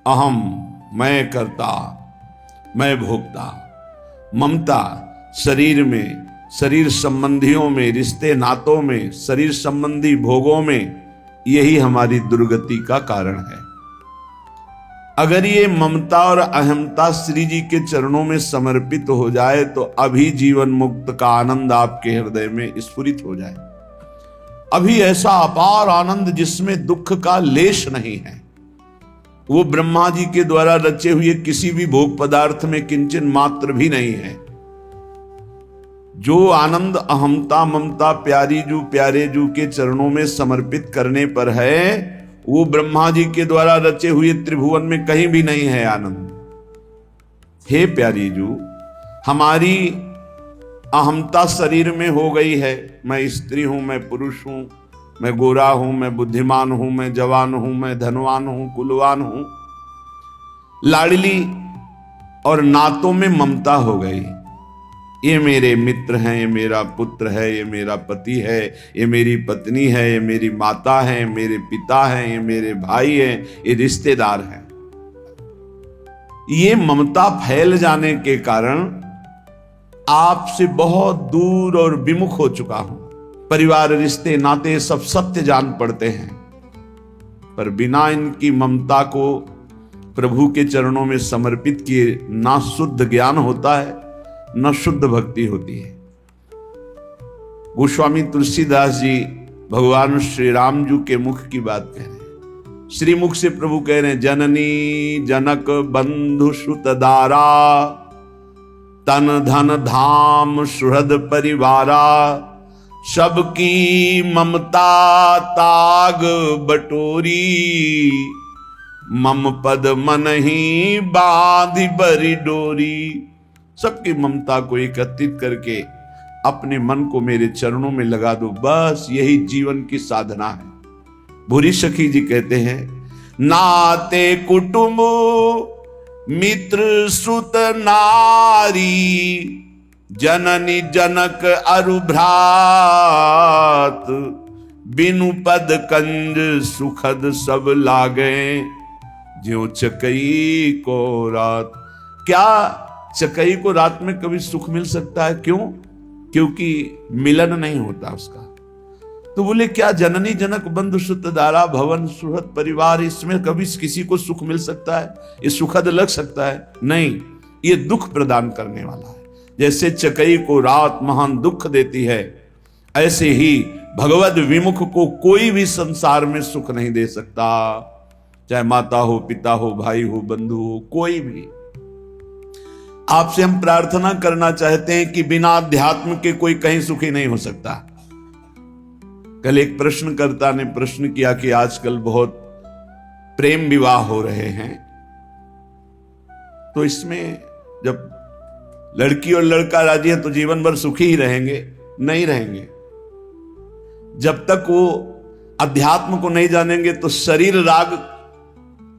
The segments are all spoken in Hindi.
अहम, मैं करता, मैं भोगता। ममता शरीर में, शरीर संबंधियों में, रिश्ते नातों में, शरीर संबंधी भोगों में, यही हमारी दुर्गति का कारण है। अगर ये ममता और अहमता श्री जी के चरणों में समर्पित हो जाए तो अभी जीवन मुक्त का आनंद आपके हृदय में स्फुरित हो जाए। अभी ऐसा अपार आनंद जिसमें दुख का लेश नहीं है, वो ब्रह्मा जी के द्वारा रचे हुए किसी भी भोग पदार्थ में किंचन मात्र भी नहीं है। जो आनंद अहमता ममता प्यारे जू के चरणों में समर्पित करने पर है, वो ब्रह्मा जी के द्वारा रचे हुए त्रिभुवन में कहीं भी नहीं है आनंद। हे प्यारी जू, हमारी अहमता शरीर में हो गई है। मैं स्त्री हूं, मैं पुरुष हूं, मैं गोरा हूं, मैं बुद्धिमान हूं, मैं जवान हूं, मैं धनवान हूं, कुलवान हूं। लाडली और नातों में ममता हो गई। ये मेरे मित्र हैं, ये मेरा पुत्र है, ये मेरा पति है, ये मेरी पत्नी है, ये मेरी माता है, मेरे पिता हैं, ये मेरे भाई हैं, ये रिश्तेदार हैं। ये ममता फैल जाने के कारण आपसे बहुत दूर और विमुख हो चुका हूं। परिवार, रिश्ते, नाते सब सत्य जान पड़ते हैं, पर बिना इनकी ममता को प्रभु के चरणों में समर्पित किए ना शुद्ध ज्ञान होता है, न शुद्ध भक्ति होती है। गोस्वामी तुलसीदास जी भगवान श्री राम जी के मुख की बात कह रहे हैं। श्रीमुख से प्रभु कह रहे हैं, जननी जनक बंधु सुतदारा, तन धन धाम सुहृद परिवारा, सबकी ममता ताग बटोरी, मम पद मन ही बांध बरी डोरी। सबकी ममता को एकत्रित करके अपने मन को मेरे चरणों में लगा दो, बस यही जीवन की साधना है। भूरी सखी जी कहते हैं, नाते कुटुंब मित्र सुत नारी, जननी जनक अरु भ्रात, बिनु पद कंज सुखद सब लागे, ज्यों चकई को रात। क्या चकई को रात में कभी सुख मिल सकता है? क्यों? क्योंकि मिलन नहीं होता उसका। तो बोले, क्या जननी जनक बंधु सुतदारा भवन सुहृद परिवार, इसमें कभी किसी को सुख मिल सकता है? ये सुखद लग सकता है? नहीं, ये दुख प्रदान करने वाला है। जैसे चकई को रात महान दुख देती है, ऐसे ही भगवद विमुख को कोई भी संसार में सुख नहीं दे सकता। चाहे माता हो, पिता हो, भाई हो, बंधु हो, कोई भी। आपसे हम प्रार्थना करना चाहते हैं कि बिना अध्यात्म के कोई कहीं सुखी नहीं हो सकता। कल एक प्रश्नकर्ता ने प्रश्न किया कि आजकल बहुत प्रेम विवाह हो रहे हैं, तो इसमें जब लड़की और लड़का राजी है तो जीवन भर सुखी ही रहेंगे? नहीं रहेंगे। जब तक वो अध्यात्म को नहीं जानेंगे तो शरीर राग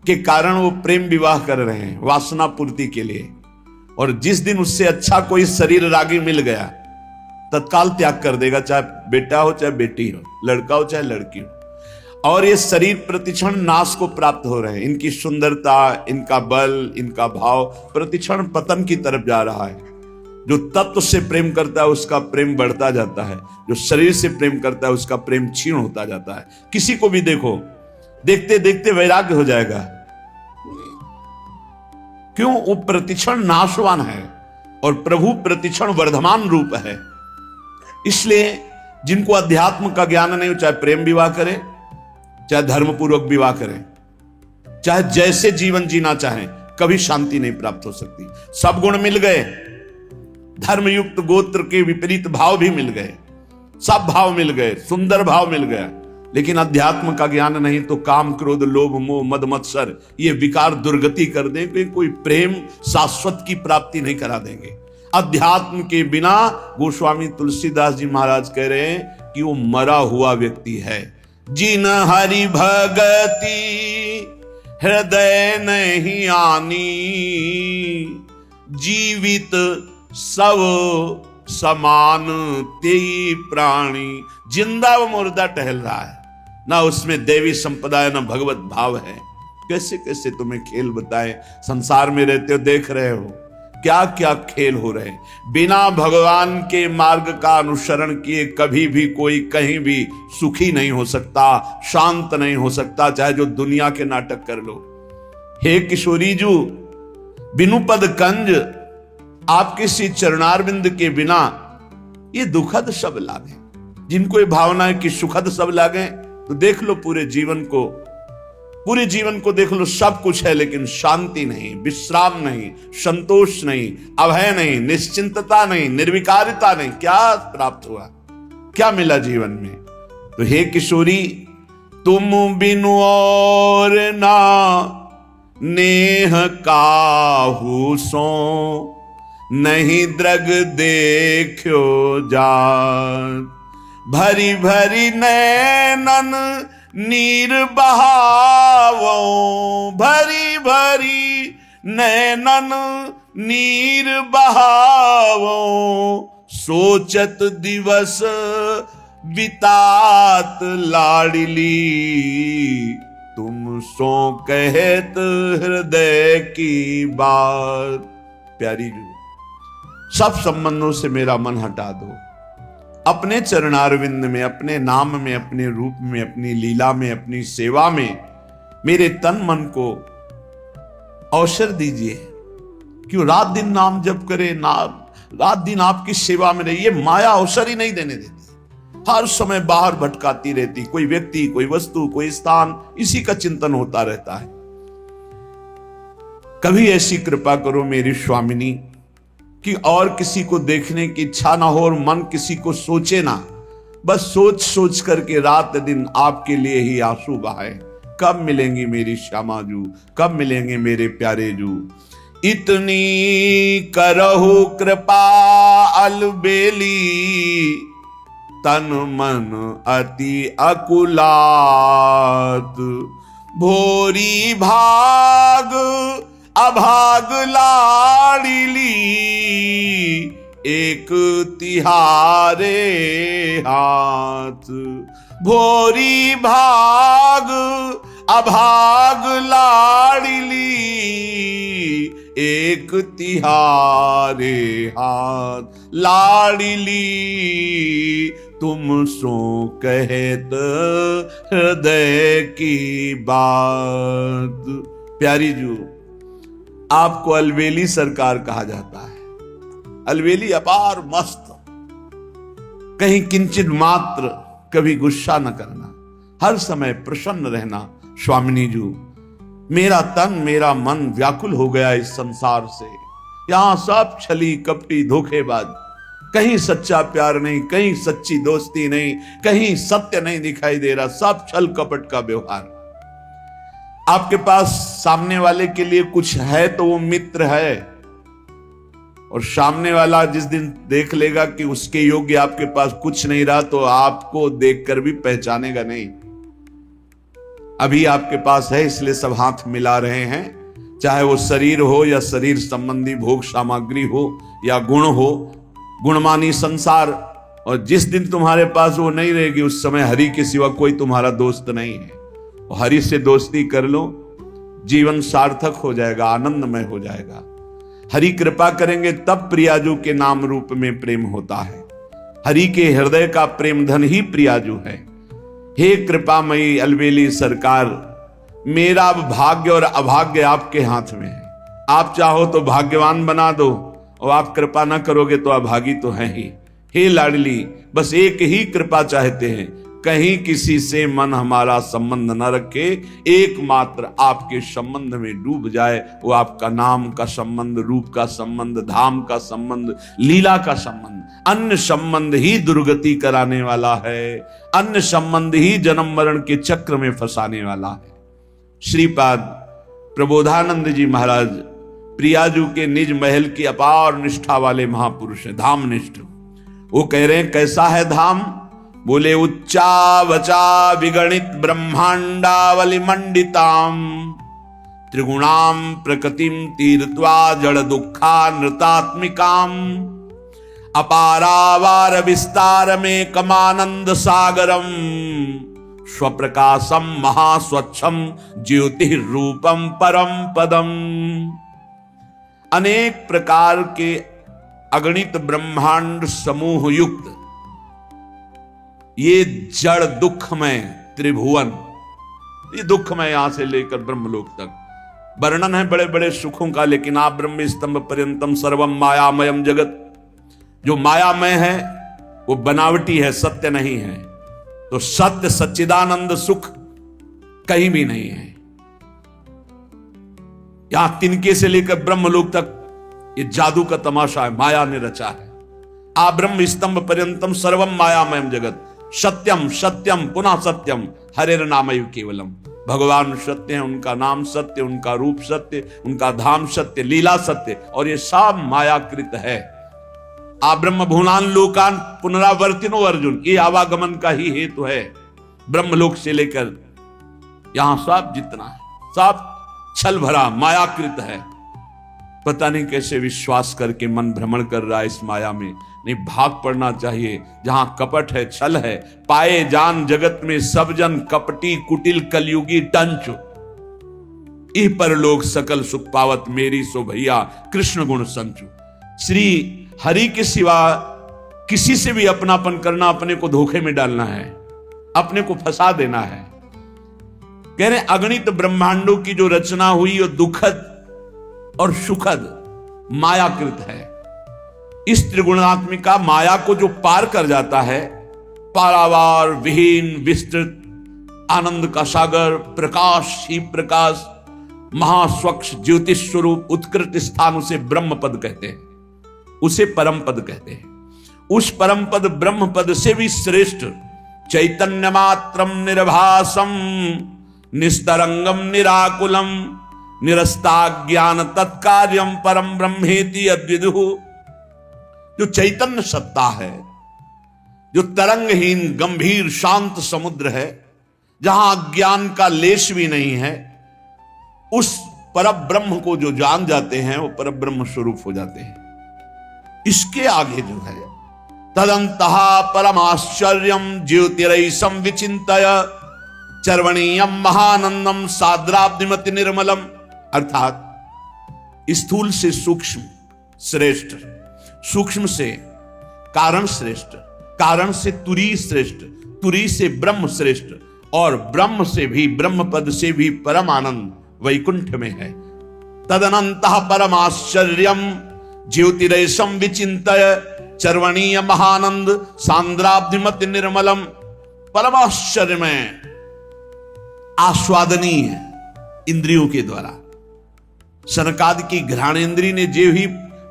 के कारण वो प्रेम विवाह कर रहे हैं, वासना पूर्ति के लिए। और जिस दिन उससे अच्छा कोई शरीर रागी मिल गया, तत्काल त्याग कर देगा, चाहे बेटा हो चाहे बेटी हो, लड़का हो चाहे लड़की हो। और ये शरीर प्रतिक्षण नाश को प्राप्त हो रहे हैं। इनकी सुंदरता, इनका बल, इनका भाव प्रतिक्षण पतन की तरफ जा रहा है। जो तत्व से प्रेम करता है उसका प्रेम बढ़ता जाता है, जो शरीर से प्रेम करता है उसका प्रेम क्षीण होता जाता है। किसी को भी देखो, देखते देखते वैराग्य हो जाएगा। क्यों? वो प्रतिक्षण नाशवान है और प्रभु प्रतिक्षण वर्धमान रूप है। इसलिए जिनको अध्यात्म का ज्ञान नहीं हो, चाहे प्रेम विवाह करें, चाहे धर्मपूर्वक विवाह करें, चाहे जैसे जीवन जीना चाहें, कभी शांति नहीं प्राप्त हो सकती। सब गुण मिल गए, धर्मयुक्त गोत्र के विपरीत भाव भी मिल गए, सब भाव मिल गए, सुंदर भाव मिल गया, लेकिन अध्यात्म का ज्ञान नहीं तो काम क्रोध लोभ मोह मद मत्सर ये विकार दुर्गति कर देंगे, कोई प्रेम शाश्वत की प्राप्ति नहीं करा देंगे। अध्यात्म के बिना गोस्वामी तुलसीदास जी महाराज कह रहे हैं कि वो मरा हुआ व्यक्ति है। जिन हरि भगति हृदय नहीं आनी, जीवित सब समान तेई प्राणी। जिंदा व मुर्दा टहल रहा है, ना उसमें देवी संपदा है, ना भगवत भाव है। कैसे कैसे तुम्हें खेल बताएं, संसार में रहते हो देख रहे हो क्या क्या खेल हो रहे हैं। बिना भगवान के मार्ग का अनुसरण किए कभी भी कोई कहीं भी सुखी नहीं हो सकता, शांत नहीं हो सकता, चाहे जो दुनिया के नाटक कर लो। हे किशोरी जू, बिनु पद कंज, आपके श्री चरणारविंद के बिना ये दुखद सब लागे। जिनको ये भावना है कि सुखद सब लागे, तो देख लो पूरे जीवन को देख लो, सब कुछ है लेकिन शांति नहीं, विश्राम नहीं, संतोष नहीं, अभय नहीं, निश्चिंतता नहीं, निर्विकारिता नहीं। क्या प्राप्त हुआ, क्या मिला जीवन में? तो हे किशोरी, तुम बिनु और ना नेह काहू सो, नहीं द्रग देखो जात। भरी भरी नैनन नीर बहावो, भरी भरी नैनन नीर बहावो, सोचत दिवस बितात लाडली, तुम सो कहत हृदय की बात। प्यारी जी, सब संबंधों से मेरा मन हटा दो, अपने चरणारविंद में, अपने नाम में, अपने रूप में, अपनी लीला में, अपनी सेवा में मेरे तन मन को अवसर दीजिए। क्यों रात दिन नाम जप करे, रात दिन आपकी सेवा में रहिए। माया अवसर ही नहीं देने देती, हर समय बाहर भटकाती रहती, कोई व्यक्ति, कोई वस्तु, कोई स्थान, इसी का चिंतन होता रहता है। कभी ऐसी कृपा करो मेरी स्वामिनी कि और किसी को देखने की इच्छा ना हो और मन किसी को सोचे ना, बस सोच सोच करके रात दिन आपके लिए ही आंसू बहाए। कब मिलेंगी मेरी श्यामा जू, कब मिलेंगे मेरे प्यारे जू। इतनी करहु कृपा अलबेली, तन मन अति अकुलात। भोरी भाग अभाग लाडली, एक तिहारे हाथ। भोरी भाग अभाग लाडली, एक तिहारे हाथ। लाडली तुम सो कहत हृदय की बात। प्यारी जू, आपको अलवेली सरकार कहा जाता है। अलवेली अपार मस्त, कहीं किंचित मात्र कभी गुस्सा न करना, हर समय प्रसन्न रहना। स्वामिनी जू, मेरा तन मेरा मन व्याकुल हो गया इस संसार से। यहां सब छली कपटी धोखेबाज, कहीं सच्चा प्यार नहीं, कहीं सच्ची दोस्ती नहीं, कहीं सत्य नहीं दिखाई दे रहा, सब छल कपट का व्यवहार। आपके पास सामने वाले के लिए कुछ है तो वो मित्र है, और सामने वाला जिस दिन देख लेगा कि उसके योग्य आपके पास कुछ नहीं रहा, तो आपको देखकर भी पहचानेगा नहीं। अभी आपके पास है इसलिए सब हाथ मिला रहे हैं, चाहे वो शरीर हो या शरीर संबंधी भोग सामग्री हो या गुण हो, गुणमानी संसार। और जिस दिन तुम्हारे पास वो नहीं रहेगी, उस समय हरि के सिवा कोई तुम्हारा दोस्त नहीं है। हरि से दोस्ती कर लो, जीवन सार्थक हो जाएगा, आनंदमय हो जाएगा। हरि कृपा करेंगे तब प्रियाजू के नाम रूप में प्रेम होता है। हरि के हृदय का प्रेम धन ही प्रियाजू है। हे कृपामयी अलवेली सरकार, मेरा भाग्य और अभाग्य आपके हाथ में है। आप चाहो तो भाग्यवान बना दो, और आप कृपा ना करोगे तो अभागी तो है ही। हे लाडली, बस एक ही कृपा चाहते हैं, कहीं किसी से मन हमारा संबंध न रखे, एकमात्र आपके संबंध में डूब जाए। वो आपका नाम का संबंध, रूप का संबंध, धाम का संबंध, लीला का संबंध। अन्य संबंध ही दुर्गति कराने वाला है, अन्य संबंध ही जन्म मरण के चक्र में फंसाने वाला है। श्रीपाद प्रबोधानंद जी महाराज प्रियाजू के निज महल की अपार निष्ठा वाले महापुरुष है, धाम निष्ठ। वो कह रहे हैं कैसा है धाम? बोले उच्चा वचा विगणित ब्रह्मांडावली मंडिताम, त्रिगुणाम प्रकृतिम तीर्थवा जड़ दुखा नृतात्मिकाम, अपारावार विस्तार में कमानंद सागरम, स्वप्रकाशम महास्वच्छम ज्योति रूपम परम पदम। अनेक प्रकार के अगणित ब्रह्मांड समूह युक्त ये जड़ दुखमय त्रिभुवन, ये दुखमय यहां से लेकर ब्रह्मलोक तक वर्णन है बड़े बड़े सुखों का, लेकिन आप ब्रह्म स्तंभ पर्यंतम सर्वम मायामयम जगत, जो मायामय है वो बनावटी है, सत्य नहीं है। तो सत्य सच्चिदानंद सुख कहीं भी नहीं है। यहां तिनके से लेकर ब्रह्मलोक तक ये जादू का तमाशा है, माया ने रचा है। आ ब्रह्म स्तंभ पर्यंतम सर्वम मायामयम जगत, सत्यम सत्यम पुनः सत्यम हरेर नामैव केवलम। भगवान सत्य है, उनका नाम सत्य, उनका रूप सत्य, उनका धाम सत्य, लीला सत्य, और ये सब मायाकृत है। आ ब्रह्म भुवनान लोकान पुनरावर्तिनो अर्जुन, ये आवागमन का ही हेतु है। ब्रह्मलोक से लेकर यहां सब जितना है सब छल भरा मायाकृत है। पता नहीं कैसे विश्वास करके मन भ्रमण कर रहा है इस माया में। नहीं, भाग पड़ना चाहिए। जहां कपट है, छल है, पाए जान जगत में सब जन कपटी कुटिल कलयुगी टंच। इह परलोक सकल सुख पावत मेरी सो भैया कृष्ण गुण संचु। श्री हरि के सिवा किसी से भी अपनापन करना अपने को धोखे में डालना है, अपने को फंसा देना है। कह रहे अगणित ब्रह्मांडों की जो रचना हुई वो दुखद और सुखद मायाकृत है। इस त्रिगुणात्मिका माया को जो पार कर जाता है, पारावार विहीन विस्तृत आनंद का सागर, प्रकाश ही प्रकाश, महास्वच्छ ज्योतिष स्वरूप उत्कृष्ट स्थान, उसे ब्रह्म पद कहते हैं, उसे परम पद कहते हैं। उस परम पद ब्रह्म पद से भी श्रेष्ठ चैतन्य मात्रम निर्भासम निस्तरंगम निराकुलम निरस्ता ज्ञान तत्कार्यम परम ब्रह्मेति अद्विदुः। जो चैतन्य सत्ता है, जो तरंगहीन गंभीर शांत समुद्र है, जहां ज्ञान का लेश भी नहीं है, उस परब्रह्म को जो जान जाते हैं वो परब्रह्म स्वरूप हो जाते हैं। इसके आगे जो है तदंतः परमाश्चर्यम ज्योतिरैसम विचिंतय चर्वणीयम महानंदम साद्राब्धिमति निर्मलम। अर्थात स्थूल से सूक्ष्म श्रेष्ठ, सूक्ष्म से कारण श्रेष्ठ, कारण से तुरी श्रेष्ठ, तुरी से ब्रह्म श्रेष्ठ, और ब्रह्म से भी, ब्रह्म पद से भी परम आनंद वैकुंठ में है। तदनंतः परमाश्चर्यम ज्योतिरैसम विचिंतय चर्वणीय महानंद सांद्राब्धिमति निर्मलम। परमाश्चर्य में आस्वादनीय इंद्रियों के द्वारा सनकादि की घ्राणेन्द्री ने जे ही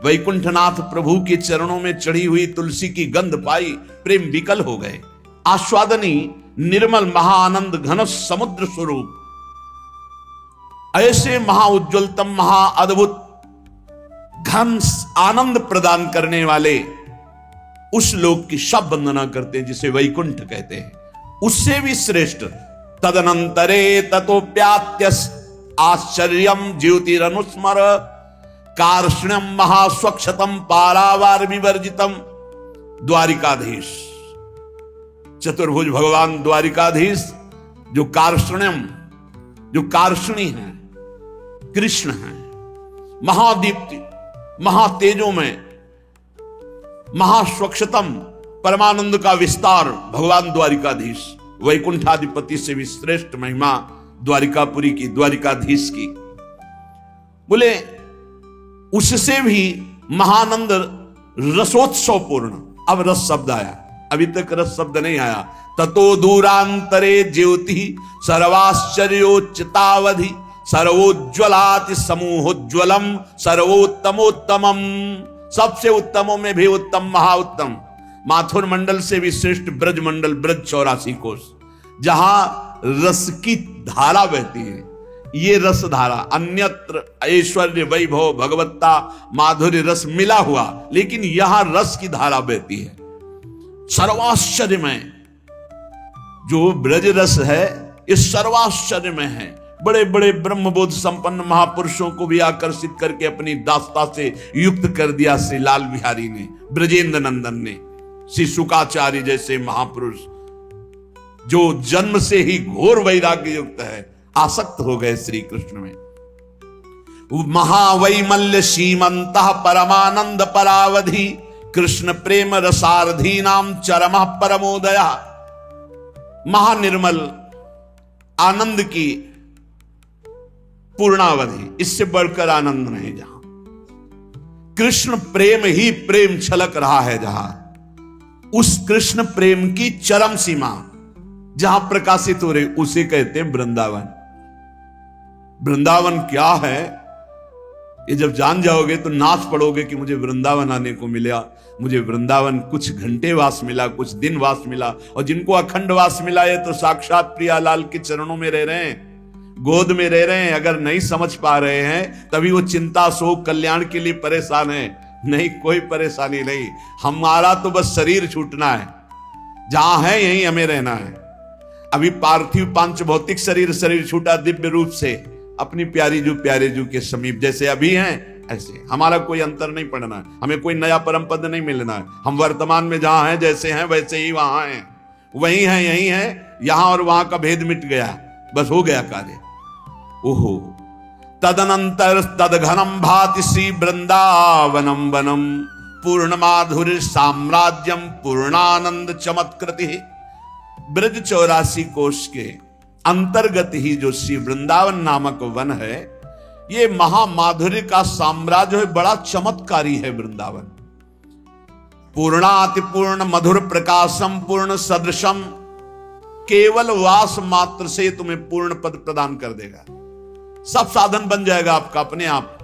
वैकुंठनाथ प्रभु के चरणों में चढ़ी हुई तुलसी की गंध पाई, प्रेम विकल हो गए। आस्वादनी निर्मल महाआनंद घन समुद्र स्वरूप, ऐसे महाउज्ज्वलतम महाअद्भुत घन आनंद प्रदान करने वाले उस लोक की सब वंदना करते हैं जिसे वैकुंठ कहते हैं। उससे भी श्रेष्ठ तदनंतरे ततोप्यात्य आश्चर्यम ज्योतिरनुस्मर कार्ष्ण्यम महास्वच्छतम पारावार विवर्जितम। द्वारिकाधीश चतुर्भुज भगवान द्वारिकाधीश जो कार्ष्ण्यम, जो कार्ष्णी है, कृष्ण है, महादीप्ति महातेजों में महास्वच्छतम परमानंद का विस्तार भगवान द्वारिकाधीश, वैकुंठाधिपति से भी श्रेष्ठ महिमा द्वारिकापुरी की, द्वारिकाधीश की। बोले उससे भी महानंद रसोत्सव पूर्ण। अब रस शब्द आया, अभी तक रस शब्द नहीं आया। ततो दूरांतरे ज्योति सर्वाश्चर्योच्चतावधि सर्वोज्ज्वलाति समूहोज्ज्वलम सर्वोत्तमोत्तमम। सबसे उत्तमों में भी उत्तम महाउत्तम, माथुर मंडल से भी श्रेष्ठ ब्रज मंडल, ब्रज 84 कोष, जहां रस की धारा बहती है। ये रस धारा अन्यत्र ऐश्वर्य वैभव भगवत्ता माधुर्य रस मिला हुआ, लेकिन यहां रस की धारा बहती है। सर्वाश्चर्य में जो ब्रज रस है, इस सर्वाश्चर्य में है। बड़े बड़े ब्रह्मबोध संपन्न महापुरुषों को भी आकर्षित करके अपनी दास्ता से युक्त कर दिया श्री लाल बिहारी ने, ब्रजेंद्र नंदन ने, श्री शुकाचार्य जैसे महापुरुष। जो जन्म से ही घोर वैराग्य युक्त है, आसक्त हो गए श्री कृष्ण में। महावैमल्य सीमंत परमानंद परावधि कृष्ण प्रेम रसारधी नाम चरम परमोदया। महानिर्मल आनंद की पूर्णावधि, इससे बढ़कर आनंद नहीं। जहां कृष्ण प्रेम ही प्रेम छलक रहा है, जहां उस कृष्ण प्रेम की चरम सीमा जहां प्रकाशित हो रही, उसे कहते हैं वृंदावन। वृंदावन क्या है, ये जब जान जाओगे तो नाच पड़ोगे कि मुझे वृंदावन आने को मिला, मुझे वृंदावन कुछ घंटे वास मिला, कुछ दिन वास मिला। और जिनको अखंड वास मिला है तो साक्षात प्रियालाल के चरणों में रह रहे हैं, गोद में रह रहे हैं। अगर नहीं समझ पा रहे हैं तभी वो चिंता शोक कल्याण के लिए परेशान है। नहीं, कोई परेशानी नहीं, हमारा तो बस शरीर छूटना है, जहां है यहीं हमें रहना है। अभी पार्थिव पांच भौतिक शरीर छूटा दिव्य रूप से अपनी प्यारी जू के समीप, जैसे अभी हैं ऐसे। हमारा कोई अंतर नहीं पड़ना है, हमें कोई नया परम पद नहीं मिलना है। हम वर्तमान में जहां हैं, जैसे हैं वैसे ही वहां हैं, वही हैं यही हैं। यहां और वहां का भेद मिट गया, बस हो गया कार्य। ओहो तदनंतर तदघनम भाति श्री वृंदावनम वनम पूर्ण माधुर्य साम्राज्यम पूर्णानंद चमत्कृति। ब्रज 84 कोश के अंतर्गत ही जो श्री वृंदावन नामक वन है, ये महामाधुर्य का साम्राज्य है, बड़ा चमत्कारी है वृंदावन। पूर्णाति पूर्ण मधुर प्रकाशम पूर्ण सदृशम, केवल वास मात्र से तुम्हें पूर्ण पद प्रदान कर देगा। सब साधन बन जाएगा आपका अपने आप।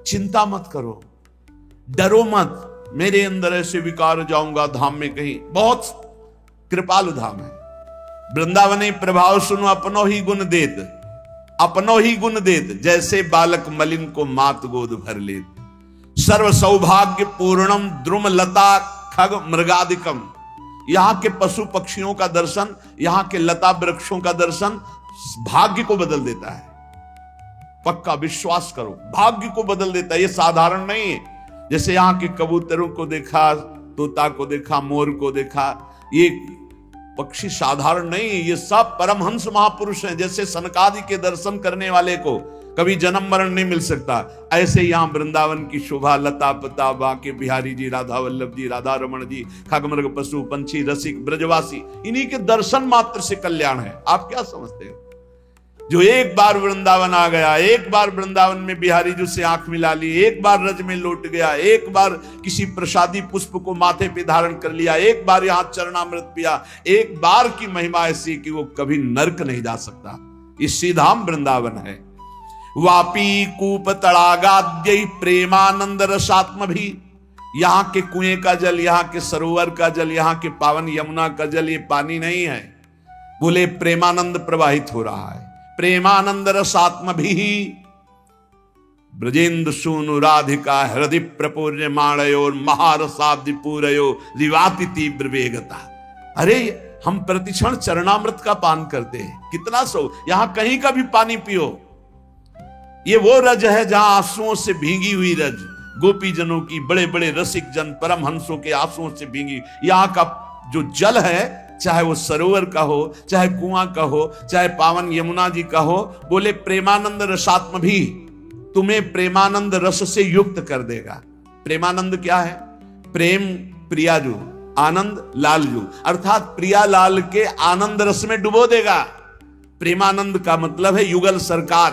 चिंता मत करो, डरो मत, मेरे अंदर ऐसे विकार जाऊंगा धाम में कहीं। बहुत कृपालु धाम है वृंदावनी प्रभाव सुनो अपनो ही गुण देत, अपनो ही गुण देत, जैसे बालक मलिन को मात गोद भर लेत। सर्व सौभाग्य पूर्णम द्रुम लता खग मृगादिकम। यहां के पशु पक्षियों का दर्शन, यहां के लता वृक्षों का दर्शन भाग्य को बदल देता है। पक्का विश्वास करो, भाग्य को बदल देता है। ये साधारण नहीं है। जैसे यहां के कबूतरों को देखा, तोता को देखा, मोर को देखा, ये पक्षी साधारण नहीं है, ये सब परमहंस महापुरुष हैं। जैसे सनकादि के दर्शन करने वाले को कभी जन्म मरण नहीं मिल सकता, ऐसे यहां वृंदावन की शोभा, लता पता, बाके बिहारी जी, राधा वल्लभ जी, राधा रमण जी, खगमृग पशु पंछी रसिक ब्रजवासी, इन्हीं के दर्शन मात्र से कल्याण है। आप क्या समझते हो? जो एक बार वृंदावन आ गया, एक बार वृंदावन में बिहारी जी से आंख मिला ली, एक बार रज में लौट गया, एक बार किसी प्रसादी पुष्प को माथे पे धारण कर लिया, एक बार यहां चरणामृत पिया, एक बार की महिमा ऐसी कि वो कभी नरक नहीं जा सकता। इसी धाम वृंदावन है। वापी कूप तड़ागाद्य प्रेमानंद रसात्म भी। यहां के कुएं का जल, यहां के सरोवर का जल, यहां के पावन यमुना का जल, ये पानी नहीं है, बोले प्रेमानंद प्रवाहित हो रहा है। प्रेमानंद रसात्म भी ब्रजेंद्र सूनु राधिका हृदय प्रपूर्य माणयोर महारसाब्दि पूरयो रिवाति तीव्र वेगता। अरे हम प्रतिक्षण चरणामृत का पान करते हैं, कितना सो, यहां कहीं का भी पानी पियो। ये वो रज है जहां आंसुओं से भीगी हुई रज, गोपी जनों की, बड़े बड़े रसिक जन परमहंसों के आंसुओं से भीगी। यहां का जो जल है, चाहे वो सरोवर का हो, चाहे कुआं का हो, चाहे पावन यमुना जी का हो, बोले प्रेमानंद रसात्म भी तुम्हें प्रेमानंद रस से युक्त कर देगा। प्रेमानंद क्या है? प्रेम प्रियाजू, आनंद लालजू, अर्थात प्रियालाल के आनंद रस में डुबो देगा। प्रेमानंद का मतलब है युगल सरकार,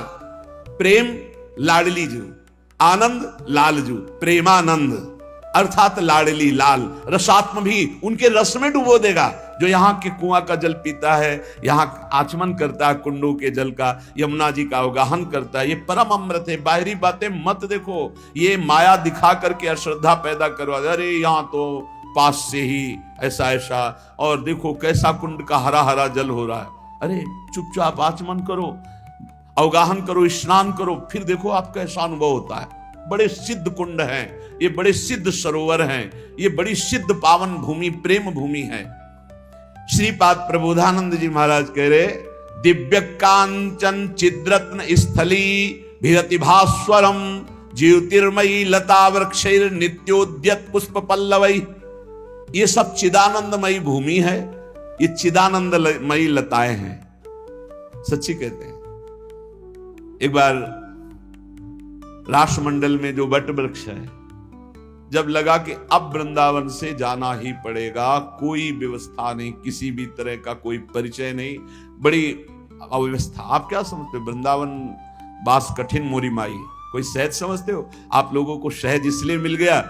प्रेम लाडली जू, आनंद लालजू, प्रेमानंद अर्थात लाडली लाल। रसात्म भी उनके रस में डुबो देगा। जो यहाँ के कुआं का जल पीता है, यहाँ आचमन करता है कुंडों के जल का, यमुना जी का अवगाहन करता है, ये परम अमृत है। बाहरी बातें मत देखो, ये माया दिखा करके अश्रद्धा पैदा करवा, अरे यहाँ तो पास से ही ऐसा ऐसा, और देखो कैसा कुंड का हरा हरा जल हो रहा है। अरे चुपचाप आचमन करो, अवगाहन करो, स्नान करो, फिर देखो आपका कैसा अनुभव होता है। बड़े सिद्ध कुंड हैं ये, बड़े सिद्ध सरोवर हैं ये, बड़ी सिद्ध पावन भूमि, प्रेम भूमि है। श्रीपाद प्रबोधानंद जी महाराज कह रहे, दिव्य कांचन चिद्रत्न स्थली भिरति भास्वरम ज्योतिर्मयी लता वृक्षैर नित्योद्यत पुष्प पल्लवई। ये सब चिदानंदमयी भूमि है, ये चिदानंदमयी लताएं हैं, सच्ची कहते हैं। एक बार राष्ट्रमंडल में जो वट वृक्ष है, जब लगा कि अब वृंदावन से जाना ही पड़ेगा, कोई व्यवस्था नहीं, किसी भी तरह का कोई परिचय नहीं, बड़ी अव्यवस्था। आप क्या समझते हो, वृंदावन बास कठिन मोरी माई, कोई सहज समझते हो? आप लोगों को सहज इसलिए मिल गया,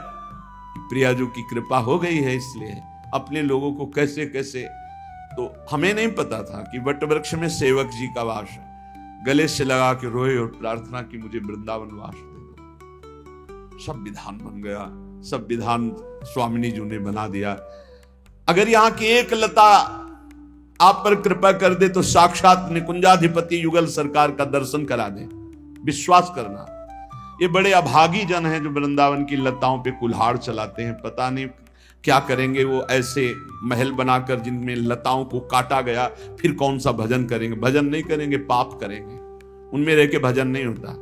प्रियाजू की कृपा हो गई है, इसलिए अपने लोगों को कैसे कैसे। तो हमें नहीं पता था कि वट वृक्ष में सेवक जी का वास है। गले से लगा के रोए और प्रार्थना की, मुझे वृंदावन वास दे दो। सब विधान बन गया, सब विधान स्वामिनी जी ने बना दिया। अगर यहाँ की एक लता आप पर कृपा कर दे तो साक्षात निकुंजाधिपति युगल सरकार का दर्शन करा दे, विश्वास करना। ये बड़े अभागी जन हैं जो वृंदावन की लताओं पे कुल्हाड़ चलाते हैं। पता नहीं क्या करेंगे वो, ऐसे महल बनाकर जिनमें लताओं को काटा गया, फिर कौन सा भजन करेंगे? भजन नहीं करेंगे, पाप करेंगे। उनमें रह के भजन नहीं होता,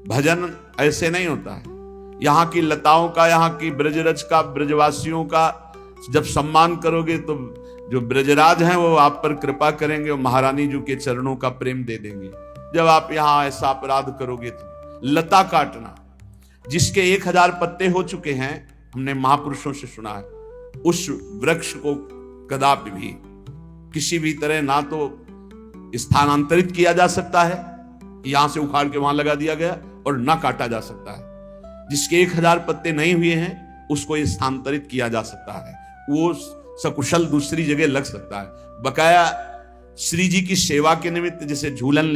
भजन ऐसे नहीं होता है। यहाँ की लताओं का, यहाँ की ब्रजरज का, ब्रजवासियों का जब सम्मान करोगे तो जो ब्रजराज हैं वो आप पर कृपा करेंगे और महारानी जी के चरणों का प्रेम दे देंगे। जब आप यहाँ ऐसा अपराध करोगे तो लता काटना, जिसके 1000 पत्ते हो चुके हैं, हमने महापुरुषों से सुना है, उस वृक्ष को कदापि भी किसी भी तरह ना तो स्थानांतरित किया जा सकता है, यहां से उखाड़ के वहां लगा दिया गया, और ना काटा जा सकता है। जिसके 1000 पत्ते नहीं हुए हैं उसको स्थानांतरित किया जा सकता है, वो सकुशल दूसरी जगह लग सकता है। बकाया श्री जी की सेवा के निमित्त जैसे झूलन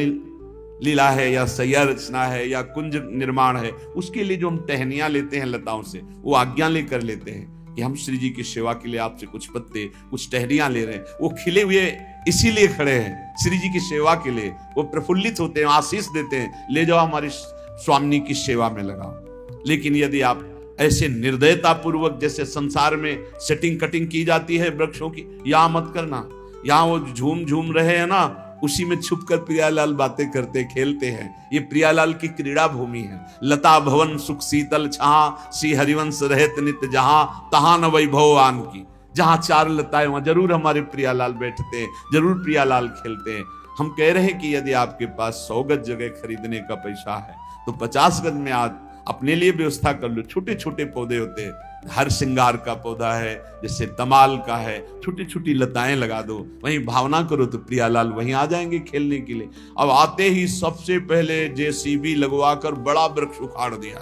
लीला है या सैया रचना है या कुंज निर्माण है, उसके लिए जो हम टहनियां लेते हैं लताओं से, वो आज्ञा लेकर लेते हैं कि हम श्री जी की सेवा के लिए आपसे कुछ पत्ते, कुछ टहनियां ले रहे हैं। वो खिले हुए इसीलिए खड़े हैं श्री जी की सेवा के लिए, वो प्रफुल्लित होते हैं, आशीष देते हैं, ले जाओ हमारी स्वामिनी की सेवा में लगाओ। लेकिन यदि आप ऐसे निर्दयता पूर्वक जैसे संसार में सेटिंग कटिंग की जाती है वृक्षों की, यहां मत करना। यहां वो झूम झूम रहे हैं ना, उसी में छुप कर प्रियालाल बातें करते खेलते हैं। ये प्रियालाल की क्रीड़ा भूमि है। लता भवन सुख शीतल छहा, श्री हरिवंश रहत नित्य जहां, तहां न वैभव आन की। जहां 4 लताएं वहां जरूर हमारे प्रियालाल बैठते हैं, जरूर प्रियालाल खेलते हैं। हम कह रहे हैं कि यदि आपके पास 100 गज जगह खरीदने का पैसा है तो 50 गज में आज अपने लिए व्यवस्था कर लो। छोटे छोटे पौधे होते हैं, हर श्रृंगार का पौधा है, जैसे तमाल का है, छोटी छोटी लताएं लगा दो, वहीं भावना करो तो प्रियालाल वहीं आ जाएंगे खेलने के लिए। अब आते ही सबसे पहले जेसीबी लगवाकर बड़ा वृक्ष उखाड़ दिया।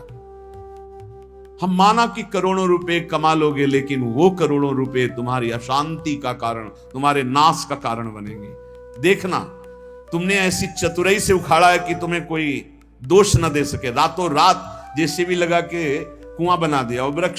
हम माना कि करोड़ों रुपए कमा लोगे, लेकिन वो करोड़ों रुपए तुम्हारी अशांति का कारण, तुम्हारे नाश का कारण बनेंगे। देखना, तुमने ऐसी चतुराई से उखाड़ा है कि तुम्हें कोई दोष न दे सके। रातों रात जेसीबी लगा के कुआं बना दिया और वृक्ष